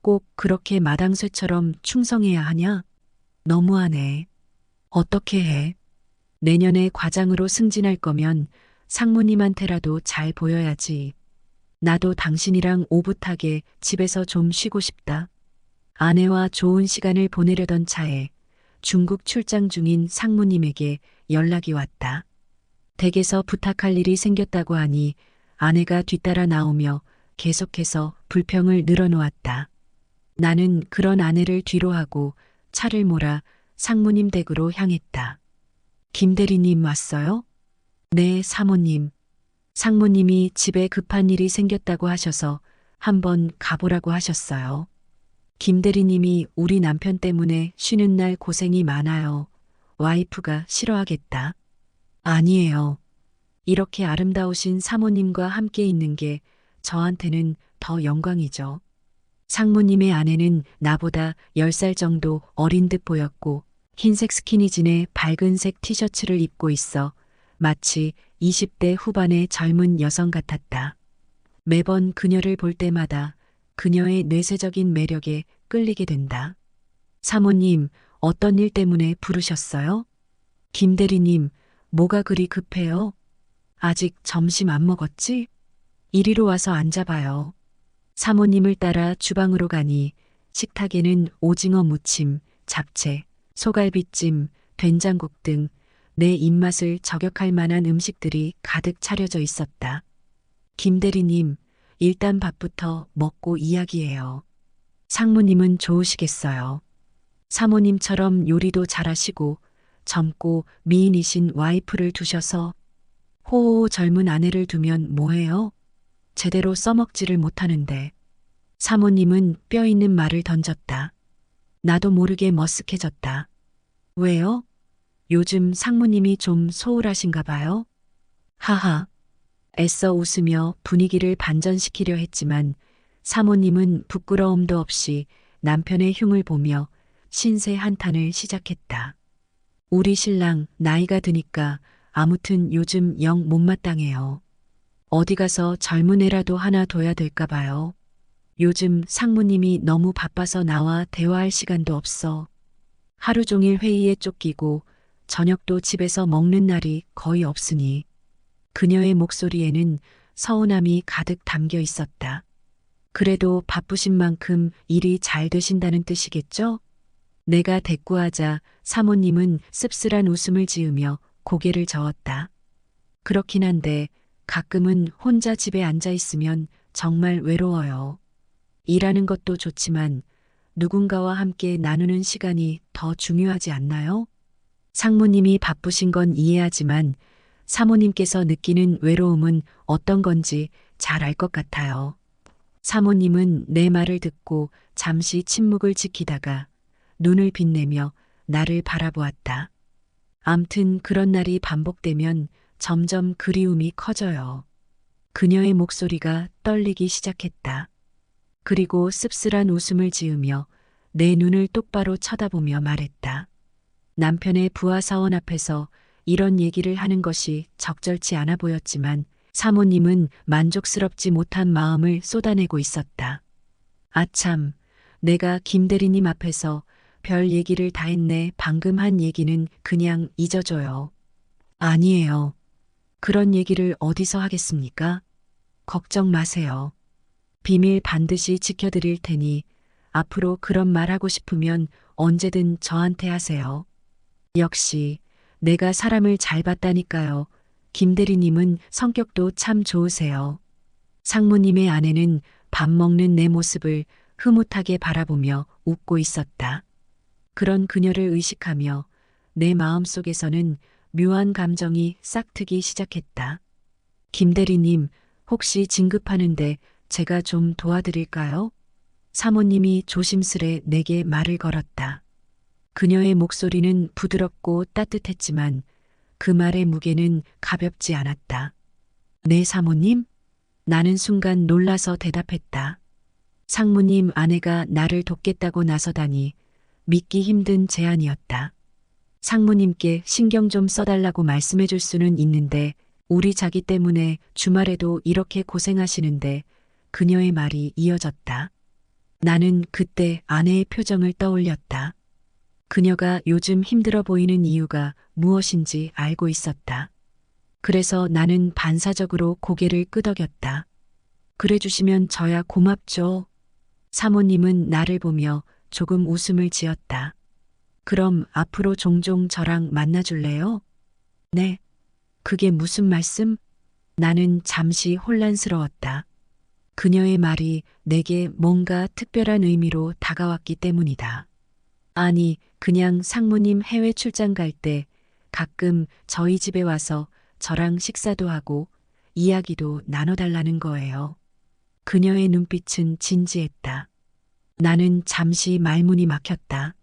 꼭 그렇게 마당쇠처럼 충성해야 하냐? 너무하네. 어떻게 해? 내년에 과장으로 승진할 거면 상무님한테라도 잘 보여야지. 나도 당신이랑 오붓하게 집에서 좀 쉬고 싶다. 아내와 좋은 시간을 보내려던 차에 중국 출장 중인 상무님에게 연락이 왔다. 댁에서 부탁할 일이 생겼다고 하니 아내가 뒤따라 나오며 계속해서 불평을 늘어놓았다. 나는 그런 아내를 뒤로하고 차를 몰아 상무님 댁으로 향했다. 김 대리님 왔어요? 네, 사모님. 상무님이 집에 급한 일이 생겼다고 하셔서 한번 가보라고 하셨어요. 김 대리님이 우리 남편 때문에 쉬는 날 고생이 많아요. 와이프가 싫어하겠다. 아니에요. 이렇게 아름다우신 사모님과 함께 있는 게 저한테는 더 영광이죠. 상무님의 아내는 나보다 10살 정도 어린 듯 보였고 흰색 스키니진에 밝은색 티셔츠를 입고 있어 마치 20대 후반의 젊은 여성 같았다. 매번 그녀를 볼 때마다 그녀의 뇌세적인 매력에 끌리게 된다. 사모님, 어떤 일 때문에 부르셨어요? 김 대리님, 뭐가 그리 급해요? 아직 점심 안 먹었지? 이리로 와서 앉아봐요. 사모님을 따라 주방으로 가니 식탁에는 오징어 무침, 잡채, 소갈비찜, 된장국 등 내 입맛을 저격할 만한 음식들이 가득 차려져 있었다. 김 대리님, 일단 밥부터 먹고 이야기해요. 상무님은 좋으시겠어요. 사모님처럼 요리도 잘하시고 젊고 미인이신 와이프를 두셔서 호호 젊은 아내를 두면 뭐해요? 제대로 써먹지를 못하는데. 사모님은 뼈 있는 말을 던졌다. 나도 모르게 머쓱해졌다. 왜요? 요즘 상무님이 좀 소홀하신가 봐요? 하하. 애써 웃으며 분위기를 반전시키려 했지만 사모님은 부끄러움도 없이 남편의 흉을 보며 신세 한탄을 시작했다. 우리 신랑 나이가 드니까 아무튼 요즘 영 못마땅해요. 어디 가서 젊은 애라도 하나 둬야 될까 봐요. 요즘 상무님이 너무 바빠서 나와 대화할 시간도 없어. 하루 종일 회의에 쫓기고 저녁도 집에서 먹는 날이 거의 없으니 그녀의 목소리에는 서운함이 가득 담겨 있었다. 그래도 바쁘신 만큼 일이 잘 되신다는 뜻이겠죠? 내가 대꾸하자 사모님은 씁쓸한 웃음을 지으며 고개를 저었다. 그렇긴 한데 가끔은 혼자 집에 앉아 있으면 정말 외로워요. 일하는 것도 좋지만 누군가와 함께 나누는 시간이 더 중요하지 않나요? 상무님이 바쁘신 건 이해하지만 사모님께서 느끼는 외로움은 어떤 건지 잘 알 것 같아요. 사모님은 내 말을 듣고 잠시 침묵을 지키다가 눈을 빛내며 나를 바라보았다. 암튼 그런 날이 반복되면 점점 그리움이 커져요. 그녀의 목소리가 떨리기 시작했다. 그리고 씁쓸한 웃음을 지으며 내 눈을 똑바로 쳐다보며 말했다. 남편의 부하 사원 앞에서 이런 얘기를 하는 것이 적절치 않아 보였지만 사모님은 만족스럽지 못한 마음을 쏟아내고 있었다. 아참, 내가 김 대리님 앞에서 별 얘기를 다 했네. 방금 한 얘기는 그냥 잊어줘요. 아니에요. 그런 얘기를 어디서 하겠습니까? 걱정 마세요. 비밀 반드시 지켜드릴 테니 앞으로 그런 말 하고 싶으면 언제든 저한테 하세요. 역시 내가 사람을 잘 봤다니까요. 김 대리님은 성격도 참 좋으세요. 상무님의 아내는 밥 먹는 내 모습을 흐뭇하게 바라보며 웃고 있었다. 그런 그녀를 의식하며 내 마음속에서는 묘한 감정이 싹트기 시작했다. 김 대리님, 혹시 진급하는데 제가 좀 도와드릴까요? 사모님이 조심스레 내게 말을 걸었다. 그녀의 목소리는 부드럽고 따뜻했지만 그 말의 무게는 가볍지 않았다. 네, 사모님? 나는 순간 놀라서 대답했다. 상무님 아내가 나를 돕겠다고 나서다니 믿기 힘든 제안이었다. 상무님께 신경 좀 써달라고 말씀해 줄 수는 있는데 우리 자기 때문에 주말에도 이렇게 고생하시는데 그녀의 말이 이어졌다. 나는 그때 아내의 표정을 떠올렸다. 그녀가 요즘 힘들어 보이는 이유가 무엇인지 알고 있었다. 그래서 나는 반사적으로 고개를 끄덕였다. 그래 주시면 저야 고맙죠. 사모님은 나를 보며 조금 웃음을 지었다. 그럼 앞으로 종종 저랑 만나줄래요? 네. 그게 무슨 말씀? 나는 잠시 혼란스러웠다. 그녀의 말이 내게 뭔가 특별한 의미로 다가왔기 때문이다. 아니, 그냥 상무님 해외 출장 갈 때 가끔 저희 집에 와서 저랑 식사도 하고 이야기도 나눠달라는 거예요. 그녀의 눈빛은 진지했다. 나는 잠시 말문이 막혔다.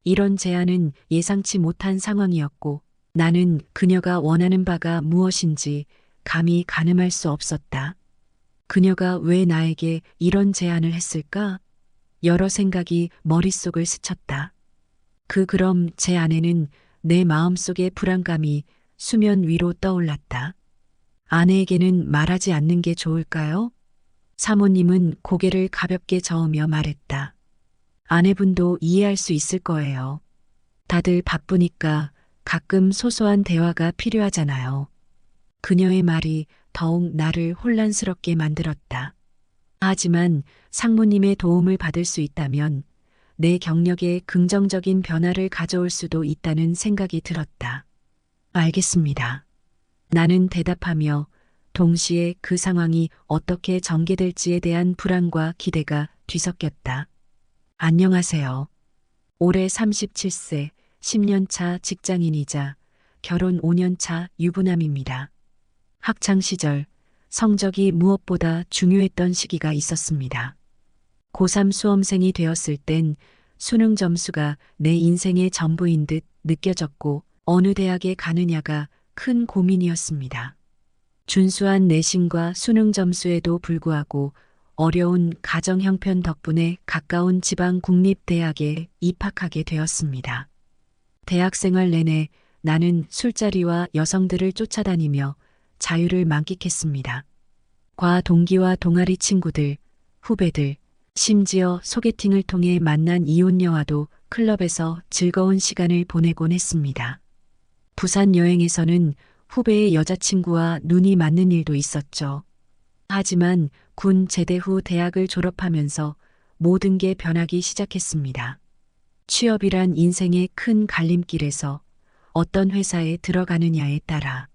이런 제안은 예상치 못한 상황이었고 나는 그녀가 원하는 바가 무엇인지 감히 가늠할 수 없었다. 그녀가 왜 나에게 이런 제안을 했을까? 여러 생각이 머릿속을 스쳤다. 그럼 제 아내는 내 마음속의 불안감이 수면 위로 떠올랐다. 아내에게는 말하지 않는 게 좋을까요? 사모님은 고개를 가볍게 저으며 말했다. 아내분도 이해할 수 있을 거예요. 다들 바쁘니까 가끔 소소한 대화가 필요하잖아요. 그녀의 말이 더욱 나를 혼란스럽게 만들었다. 하지만 상무님의 도움을 받을 수 있다면 내 경력에 긍정적인 변화를 가져올 수도 있다는 생각이 들었다. 알겠습니다. 나는 대답하며 동시에 그 상황이 어떻게 전개될지에 대한 불안과 기대가 뒤섞였다. 안녕하세요. 올해 37세, 10년차 직장인이자 결혼 5년차 유부남입니다. 학창시절 성적이 무엇보다 중요했던 시기가 있었습니다. 고3 수험생이 되었을 땐 수능 점수가 내 인생의 전부인 듯 느껴졌고 어느 대학에 가느냐가 큰 고민이었습니다. 준수한 내신과 수능 점수에도 불구하고 어려운 가정 형편 덕분에 가까운 지방 국립대학에 입학하게 되었습니다. 대학 생활 내내 나는 술자리와 여성들을 쫓아다니며 자유를 만끽했습니다. 과 동기와 동아리 친구들, 후배들, 심지어 소개팅을 통해 만난 이혼녀와도 클럽에서 즐거운 시간을 보내곤 했습니다. 부산 여행에서는 후배의 여자친구와 눈이 맞는 일도 있었죠. 하지만 군 제대 후 대학을 졸업하면서 모든 게 변하기 시작했습니다. 취업이란 인생의 큰 갈림길에서 어떤 회사에 들어가느냐에 따라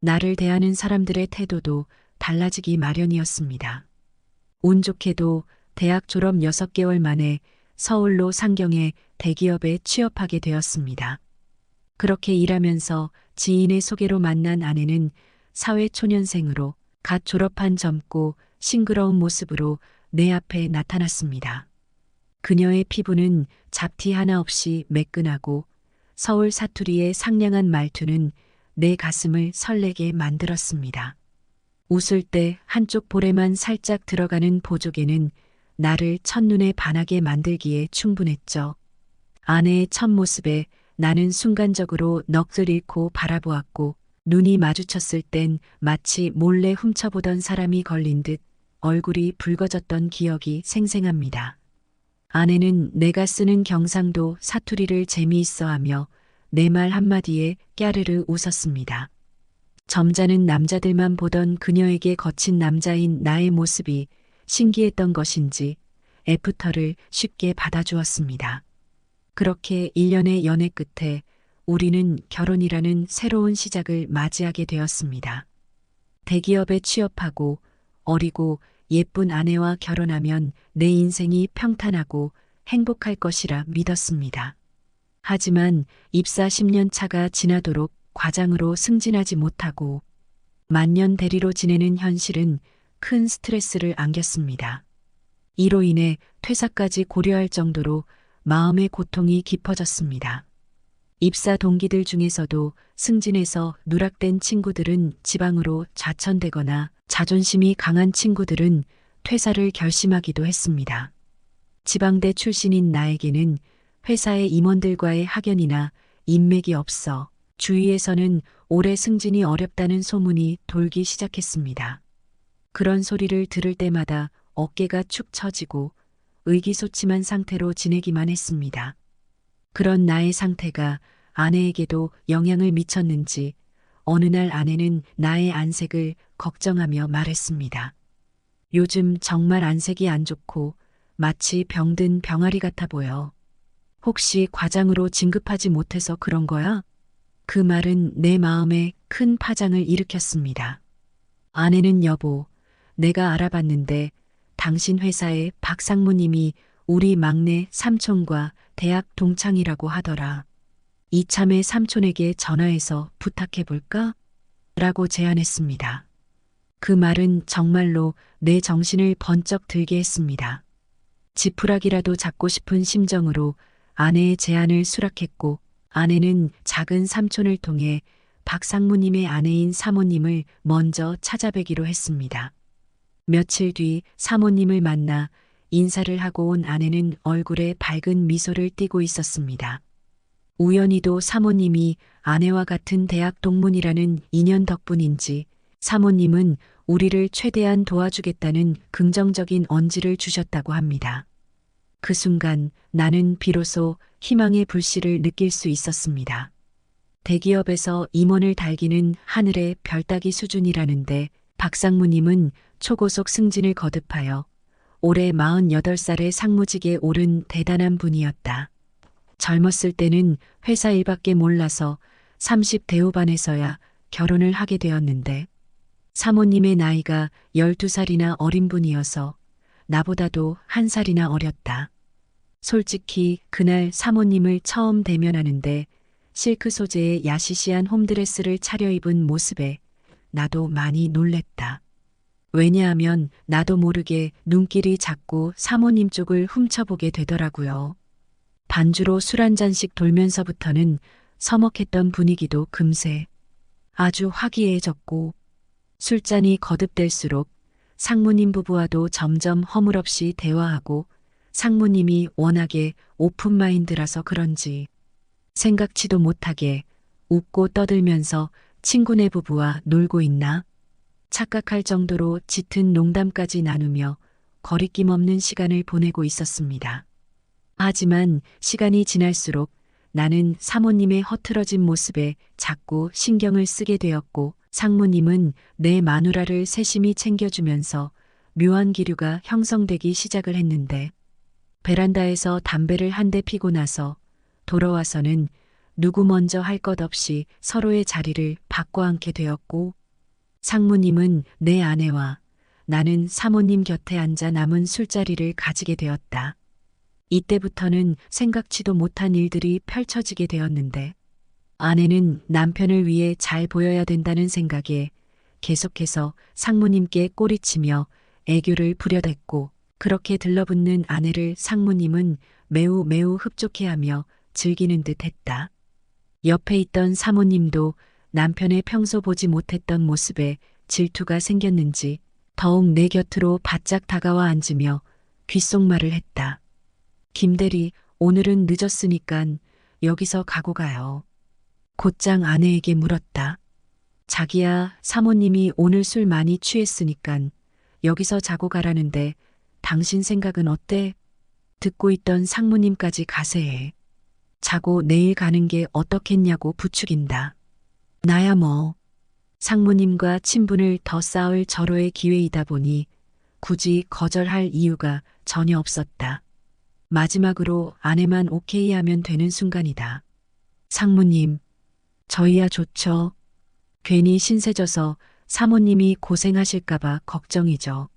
나를 대하는 사람들의 태도도 달라지기 마련이었습니다. 운 좋게도 대학 졸업 6개월 만에 서울로 상경해 대기업에 취업하게 되었습니다. 그렇게 일하면서 지인의 소개로 만난 아내는 사회초년생으로 갓 졸업한 젊고 싱그러운 모습으로 내 앞에 나타났습니다. 그녀의 피부는 잡티 하나 없이 매끈하고 서울 사투리의 상냥한 말투는 내 가슴을 설레게 만들었습니다. 웃을 때 한쪽 볼에만 살짝 들어가는 보조개는 나를 첫눈에 반하게 만들기에 충분했죠. 아내의 첫 모습에 나는 순간적으로 넋을 잃고 바라보았고 눈이 마주쳤을 땐 마치 몰래 훔쳐보던 사람이 걸린 듯 얼굴이 붉어졌던 기억이 생생합니다. 아내는 내가 쓰는 경상도 사투리를 재미있어하며 내 말 한마디에 깨르르 웃었습니다. 점잖은 남자들만 보던 그녀에게 거친 남자인 나의 모습이 신기했던 것인지 애프터를 쉽게 받아주었습니다. 그렇게 1년의 연애 끝에 우리는 결혼이라는 새로운 시작을 맞이하게 되었습니다. 대기업에 취업하고 어리고 예쁜 아내와 결혼하면 내 인생이 평탄하고 행복할 것이라 믿었습니다. 하지만 입사 10년 차가 지나도록 과장으로 승진하지 못하고 만년 대리로 지내는 현실은 큰 스트레스를 안겼습니다. 이로 인해 퇴사까지 고려할 정도로 마음의 고통이 깊어졌습니다. 입사 동기들 중에서도 승진해서 누락된 친구들은 지방으로 좌천되거나 자존심이 강한 친구들은 퇴사를 결심하기도 했습니다. 지방대 출신인 나에게는 회사의 임원들과의 학연이나 인맥이 없어 주위에서는 올해 승진이 어렵다는 소문이 돌기 시작했습니다. 그런 소리를 들을 때마다 어깨가 축 처지고 의기소침한 상태로 지내기만 했습니다. 그런 나의 상태가 아내에게도 영향을 미쳤는지 어느 날 아내는 나의 안색을 걱정하며 말했습니다. 요즘 정말 안색이 안 좋고 마치 병든 병아리 같아 보여. 혹시 과장으로 진급하지 못해서 그런 거야? 그 말은 내 마음에 큰 파장을 일으켰습니다. 아내는 여보, 내가 알아봤는데 당신 회사의 박 상무님이 우리 막내 삼촌과 대학 동창이라고 하더라. 이참에 삼촌에게 전화해서 부탁해 볼까? 라고 제안했습니다. 그 말은 정말로 내 정신을 번쩍 들게 했습니다. 지푸라기라도 잡고 싶은 심정으로 아내의 제안을 수락했고 아내는 작은 삼촌을 통해 박 상무님의 아내인 사모님을 먼저 찾아뵈기로 했습니다. 며칠 뒤 사모님을 만나 인사를 하고 온 아내는 얼굴에 밝은 미소를 띠고 있었습니다. 우연히도 사모님이 아내와 같은 대학 동문이라는 인연 덕분인지 사모님은 우리를 최대한 도와주겠다는 긍정적인 언지를 주셨다고 합니다. 그 순간 나는 비로소 희망의 불씨를 느낄 수 있었습니다. 대기업에서 임원을 달기는 하늘의 별따기 수준이라는데 박상무님은 초고속 승진을 거듭하여 올해 48살의 상무직에 오른 대단한 분이었다. 젊었을 때는 회사 일밖에 몰라서 30대 후반에서야 결혼을 하게 되었는데 사모님의 나이가 12살이나 어린 분이어서 나보다도 1살이나 어렸다. 솔직히 그날 사모님을 처음 대면하는데 실크 소재의 야시시한 홈드레스를 차려입은 모습에 나도 많이 놀랬다. 왜냐하면 나도 모르게 눈길이 자꾸 사모님 쪽을 훔쳐보게 되더라고요. 반주로 술 한 잔씩 돌면서부터는 서먹했던 분위기도 금세 아주 화기애애해졌고 술잔이 거듭될수록 상무님 부부와도 점점 허물없이 대화하고 상무님이 워낙에 오픈마인드라서 그런지 생각지도 못하게 웃고 떠들면서 친구네 부부와 놀고 있나 착각할 정도로 짙은 농담까지 나누며 거리낌 없는 시간을 보내고 있었습니다. 하지만 시간이 지날수록 나는 사모님의 허트러진 모습에 자꾸 신경을 쓰게 되었고 상무님은 내 마누라를 세심히 챙겨주면서 묘한 기류가 형성되기 시작을 했는데 베란다에서 담배를 한 대 피고 나서 돌아와서는 누구 먼저 할 것 없이 서로의 자리를 바꿔 앉게 되었고 상무님은 내 아내와 나는 사모님 곁에 앉아 남은 술자리를 가지게 되었다. 이때부터는 생각지도 못한 일들이 펼쳐지게 되었는데 아내는 남편을 위해 잘 보여야 된다는 생각에 계속해서 상무님께 꼬리치며 애교를 부려댔고 그렇게 들러붙는 아내를 상무님은 매우 흡족해하며 즐기는 듯 했다. 옆에 있던 사모님도 남편의 평소 보지 못했던 모습에 질투가 생겼는지 더욱 내 곁으로 바짝 다가와 앉으며 귓속말을 했다. 김대리, 오늘은 늦었으니깐 여기서 가고 가요. 곧장 아내에게 물었다. 자기야, 사모님이 오늘 술 많이 취했으니깐 여기서 자고 가라는데 당신 생각은 어때? 듣고 있던 상무님까지 가세해. 자고 내일 가는 게 어떻겠냐고 부추긴다. 나야 뭐. 상무님과 친분을 더 쌓을 절호의 기회이다 보니 굳이 거절할 이유가 전혀 없었다. 마지막으로 아내만 오케이 하면 되는 순간이다. 상무님, 저희야 좋죠. 괜히 신세져서 사모님이 고생하실까봐 걱정이죠.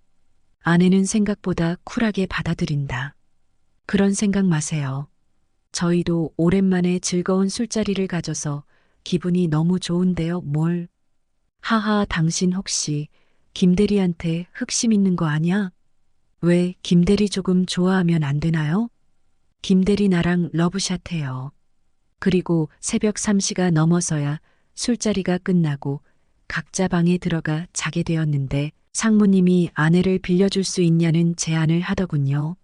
아내는 생각보다 쿨하게 받아들인다. 그런 생각 마세요. 저희도 오랜만에 즐거운 술자리를 가져서 기분이 너무 좋은데요, 뭘. 하하, 당신 혹시 김대리한테 흑심 있는 거 아냐? 왜 김대리 조금 좋아하면 안 되나요? 김대리 나랑 러브샷 해요. 그리고 새벽 3시가 넘어서야 술자리가 끝나고 각자 방에 들어가 자게 되었는데 상무님이 아내를 빌려줄 수 있냐는 제안을 하더군요.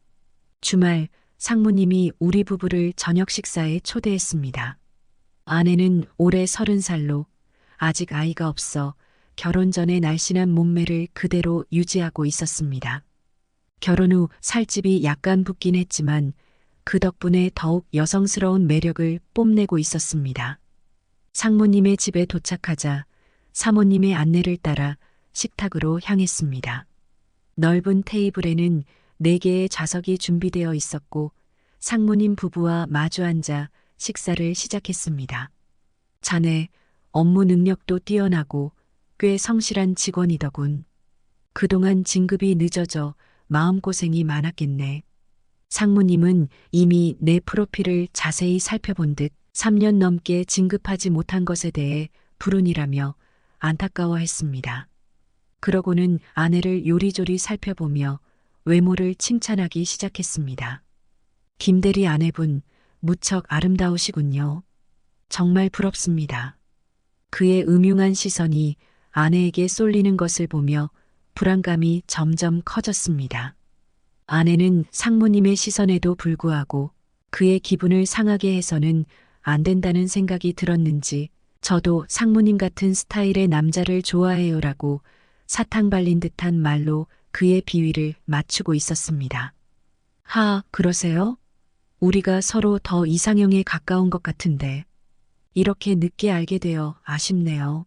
주말 상무님이 우리 부부를 저녁 식사에 초대했습니다. 아내는 올해 30살로 아직 아이가 없어 결혼 전에 날씬한 몸매를 그대로 유지하고 있었습니다. 결혼 후 살집이 약간 붓긴 했지만 그 덕분에 더욱 여성스러운 매력을 뽐내고 있었습니다. 상무님의 집에 도착하자 사모님의 안내를 따라 식탁으로 향했습니다. 넓은 테이블에는 4개의 좌석이 준비되어 있었고 상무님 부부와 마주 앉아 식사를 시작했습니다. 자네 업무 능력도 뛰어나고 꽤 성실한 직원이더군. 그동안 진급이 늦어져 마음고생이 많았겠네. 상무님은 이미 내 프로필을 자세히 살펴본 듯 3년 넘게 진급하지 못한 것에 대해 불운이라며 안타까워했습니다. 그러고는 아내를 요리조리 살펴보며 외모를 칭찬하기 시작했습니다. 김대리 아내분, 무척 아름다우시군요. 정말 부럽습니다. 그의 음흉한 시선이 아내에게 쏠리는 것을 보며 불안감이 점점 커졌습니다. 아내는 상무님의 시선에도 불구하고 그의 기분을 상하게 해서는 안 된다는 생각이 들었는지 저도 상무님 같은 스타일의 남자를 좋아해요라고 사탕 발린 듯한 말로 그의 비위를 맞추고 있었습니다. 하, 그러세요? 우리가 서로 더 이상형에 가까운 것 같은데 이렇게 늦게 알게 되어 아쉽네요.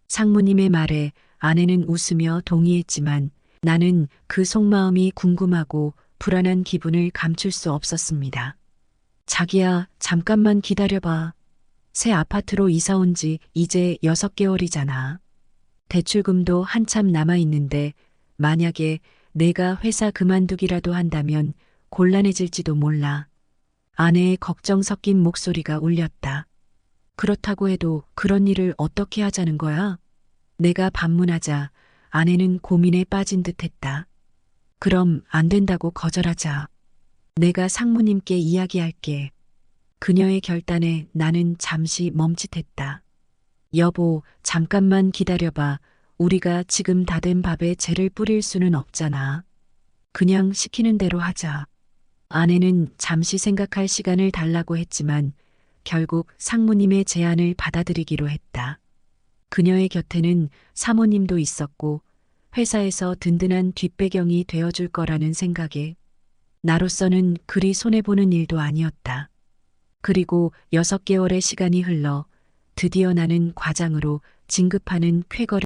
상무님의 말에 아내는 웃으며 동의했지만 나는 그 속마음이 궁금하고 불안한 기분을 감출 수 없었습니다. 자기야, 잠깐만 기다려봐. 새 아파트로 이사 온 지 이제 6개월이잖아. 대출금도 한참 남아있는데 만약에 내가 회사 그만두기라도 한다면 곤란해질지도 몰라. 아내의 걱정 섞인 목소리가 울렸다. 그렇다고 해도 그런 일을 어떻게 하자는 거야? 내가 반문하자 아내는 고민에 빠진 듯 했다. 그럼 안 된다고 거절하자. 내가 상무님께 이야기할게. 그녀의 결단에 나는 잠시 멈칫했다. 여보, 잠깐만 기다려봐. 우리가 지금 다 된 밥에 재를 뿌릴 수는 없잖아. 그냥 시키는 대로 하자. 아내는 잠시 생각할 시간을 달라고 했지만 결국 상무님의 제안을 받아들이기로 했다. 그녀의 곁에는 사모님도 있었고 회사에서 든든한 뒷배경이 되어줄 거라는 생각에 나로서는 그리 손해보는 일도 아니었다. 그리고 6개월의 시간이 흘러 드디어 나는 과장으로 진급하는 쾌거를